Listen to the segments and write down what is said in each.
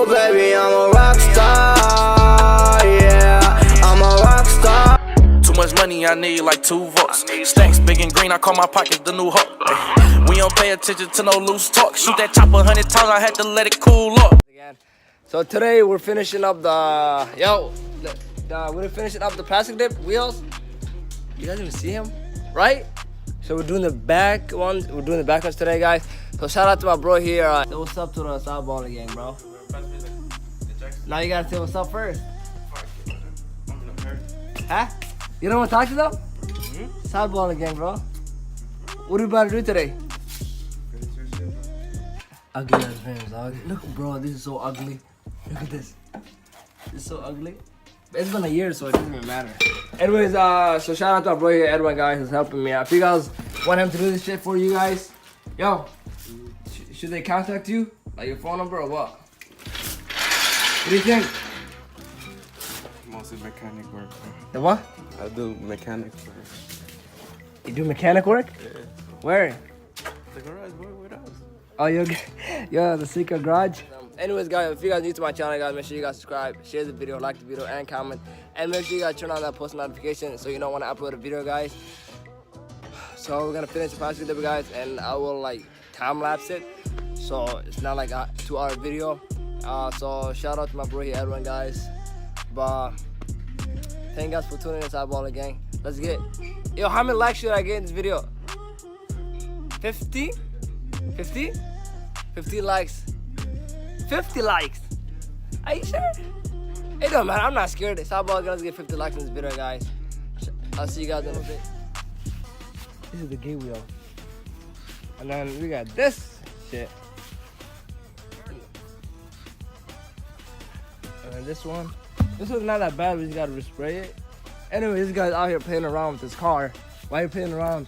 baby, I'm a rock star. Yeah, I'm a rock star. Too much money, I need like 2 votes. Stacks big and green, I call my pockets the new hook. We don't pay attention to no loose talk. Shoot that chopper 100 times, I had to let it cool up. So today we're finishing up we're finishing up the plastic dip wheels. You guys even see him, right? So we're doing the back ones. We're doing the back ones today, guys. So shout out to my bro here. What's up to the Sideballer gang, bro? Now you gotta say what's up first. Huh? You don't want to talk to them? Sideballer gang, bro. What are we about to do today? Ugly ass rims, dog. Look, bro, this is so ugly. Look at this. This is so ugly. It's been a year, so it doesn't even matter. Anyways, so shout out to our bro here, Edwin, guys, who's helping me out. If you guys want him to do this shit for you guys, yo, should they contact you? Like your phone number or what? What do you think? Mostly mechanic work, bro. The what? I do mechanic work. You do mechanic work? Yeah. Where? The garage, boy, with us. Oh, you're the secret garage? Anyways, guys, if you guys are new to my channel, guys, make sure you guys subscribe, share the video, like the video, and comment. And make sure you guys turn on that post notification so you know when I upload a video, guys. So we're gonna finish the plastic dip, guys, and I will like time lapse it. So it's not like a 2-hour video. So shout out to my bro here, Edwin, guys. But thank you guys for tuning in to Sideballer gang. Let's get, yo, how many likes should I get in this video? 50? 50? 50 likes. 50 likes. Are you sure? It don't matter. I'm not scared. Sideballer gonna get 50 likes in this video, guys. I'll see you guys in a bit. This is the gate wheel. And then we got this shit. And then this one. This one's not that bad. We just gotta respray it. Anyway, this guy's out here playing around with his car. Why are you playing around?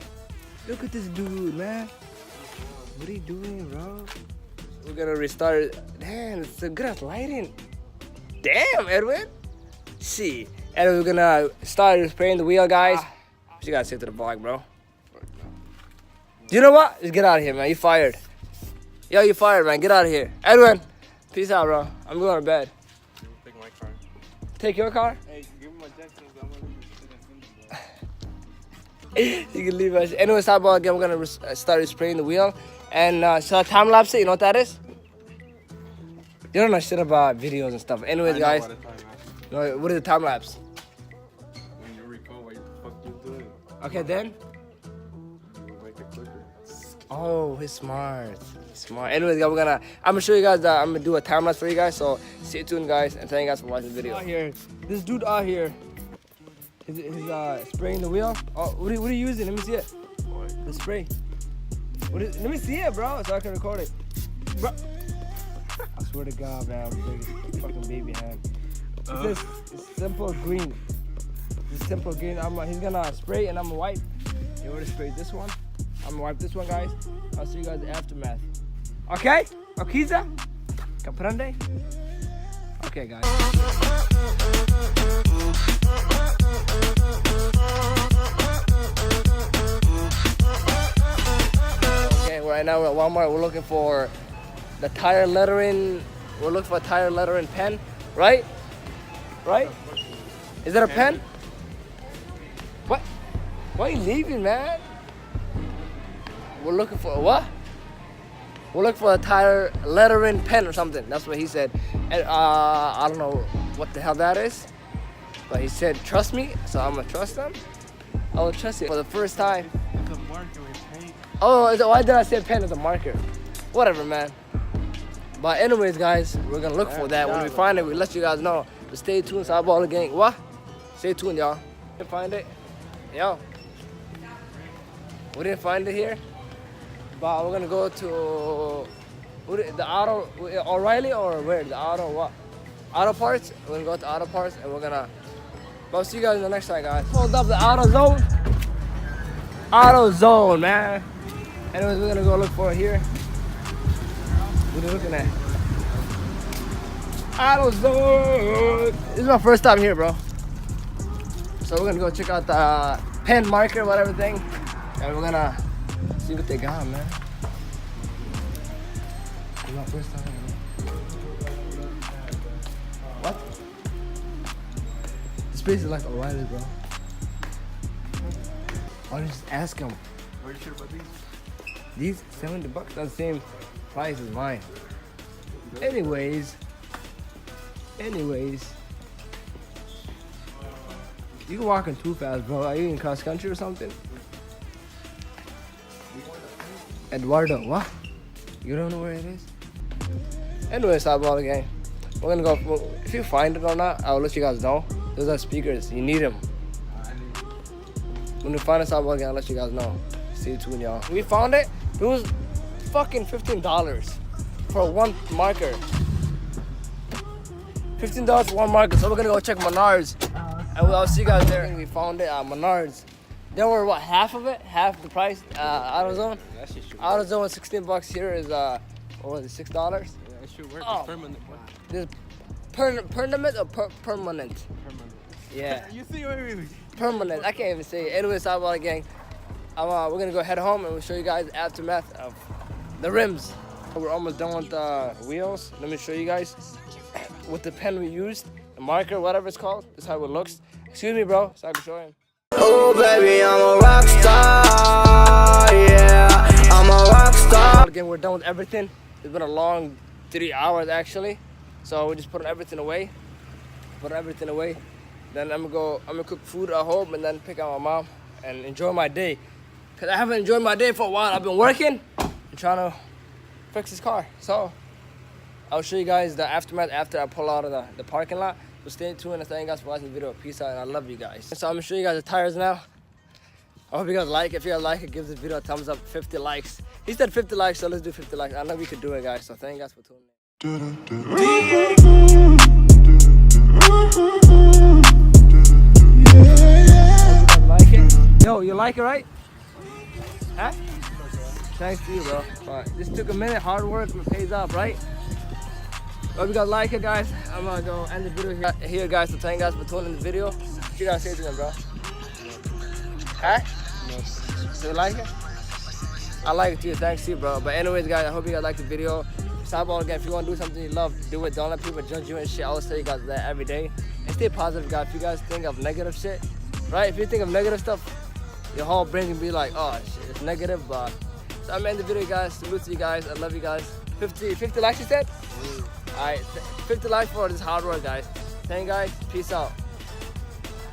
Look at this dude, man. What are you doing, bro? We're gonna restart it. Damn, it's a good ass lighting. Damn, Edwin. See. And we're gonna start spraying the wheel, guys. What you gotta say to the vlog, bro? You know what? Just get out of here, man. You fired. Yo, you fired, man. Get out of here. Edwin, peace out, bro. I'm going to bed. Take my car. Take your car? Hey, give me my Jacksons. I'm You can leave us. Anyway, Sideballer again. We're gonna start spraying the wheel, and so time lapse it. You know what that is? You don't know shit about videos and stuff. Anyways, guys. What is the time lapse? When you record what the fuck you doing. Okay, then. You make it quicker. Oh, he's smart. Smart. Anyways, guys, I'm gonna show you guys that I'm gonna do a time lapse for you guys. So stay tuned, guys, and thank you guys for watching the video. Out here, this dude out here. He's spraying the wheel. Oh, what are you using? Let me see it. The spray. Let me see it, bro, so I can record it. Bro. I swear to God, man, I'm big fucking baby hand. It's simple green. This simple green. He's gonna spray and I'm gonna wipe. You already sprayed this one. I'm gonna wipe this one, guys. I'll see you guys in the aftermath. Okay? Okiza? Comprende? Okay, guys. Okay, right now we're at Walmart. We're looking for the tire lettering. We're looking for a tire lettering pen, right? Right? Is that a pen? What? Why are you leaving, man? We're looking for a what? We're looking for a tire lettering pen or something. That's what he said. And I don't know what the hell that is. But he said, trust me. So I'm going to trust him. I will trust you for the first time. It's a marker with paint. Oh, why did I say pen as a marker? Whatever, man. But anyways, guys, we're going to look for that. When we find it, we'll let you guys know. But stay tuned, Sideballer gang. What? Stay tuned, y'all. Didn't find it? Yo. We didn't find it here. But we're gonna go to the auto O'Reilly or where? The auto what? Auto parts. We're gonna go to auto parts and we're gonna. I'll see you guys in the next time, guys. Hold up the auto zone. Auto zone, man. Anyways, we're gonna go look for it here. What are you looking at? Auto zone. This is my first time here, bro. So we're gonna go check out the pen, marker, whatever thing, and we're gonna see what they got, man. This is my first time here, bro. place is like O'Reilly, bro. Why don't you just ask him? Are you sure about these? These $70, that's the same price as mine. Anyways, you walking too fast, bro. Are you in cross country or something? Eduardo, what? You don't know where it is? Anyways, Sideballer gang, we're gonna go. If you find it or not, I'll let you guys know. Those are speakers. You need them. When we find a Sideballer gang, I'll let you guys know. Stay tuned, y'all. We found it. It was fucking $15 for one marker. $15 for one marker. So we're gonna go check Menards, and I'll see you guys there. We found it at Menards. They were what, half of it, half the price. AutoZone. AutoZone is $16 here is what was it, $6? Yeah, it should work. Oh. It's permanent. What? This permanent or permanent? Permanent. Yeah, You see everything. permanent. I can't even say it. Anyway, Sideballer gang, we're gonna go head home and we'll show you guys the aftermath of the rims. We're almost done with the wheels. Let me show you guys with the pen we used, the marker, whatever it's called. This is how it looks. Excuse me, bro, so I can show him. Oh baby, I'm a rock star, yeah, I'm a rock star. Again, we're done with everything. It's been a long 3 hours actually, so we're just putting everything away. Then I'm gonna cook food at home and then pick out my mom and enjoy my day. Cause I haven't enjoyed my day for a while. I've been working and trying to fix this car. So I'll show you guys the aftermath after I pull out of the parking lot. So stay tuned and thank you guys for watching the video. Peace out and I love you guys. So I'm gonna show you guys the tires now. I hope you guys like it. If you guys like it, give this video a thumbs up. 50 likes. He said 50 likes, so let's do 50 likes. I know we could do it, guys. So thank you guys for tuning in. Like it? Yo, you like it, right? Huh? Thanks to you, bro. Alright, this took a minute. Hard work pays off, right? Hope you guys like it, guys. I'm gonna go end the video here, guys. So thank you guys for tuning in the video. What you guys say to them, bro? Huh? No. So you like it? I like it too. Thanks to you, bro. But anyways, guys, I hope you guys like the video. Sideballer again, if you want to do something you love, do it. Don't let people judge you and shit. I always tell you guys that every day. And stay positive, guys. If you guys think of negative shit, right? If you think of negative stuff, your whole brain can be like, oh shit, it's negative, but so I'm ending the video, guys. Salute to you guys. I love you guys. 50 likes, you said? Alright, 50 likes for this hard work, guys. Thank you, guys. Peace out.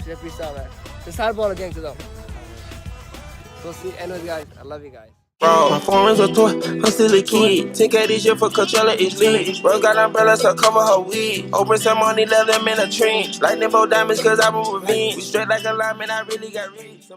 Yeah, peace out, man. The Sideballer gang to them. So see, anyways, guys. I love you guys. Bro, my foreign's a toy, I'm still a kid. 10K this year for Coachella, it's lit. Bro got umbrellas to cover her weed. Open some money, let them in a tree. Lightning for diamonds, cause I'm a revenge. We straight like a lineman, I really got rich.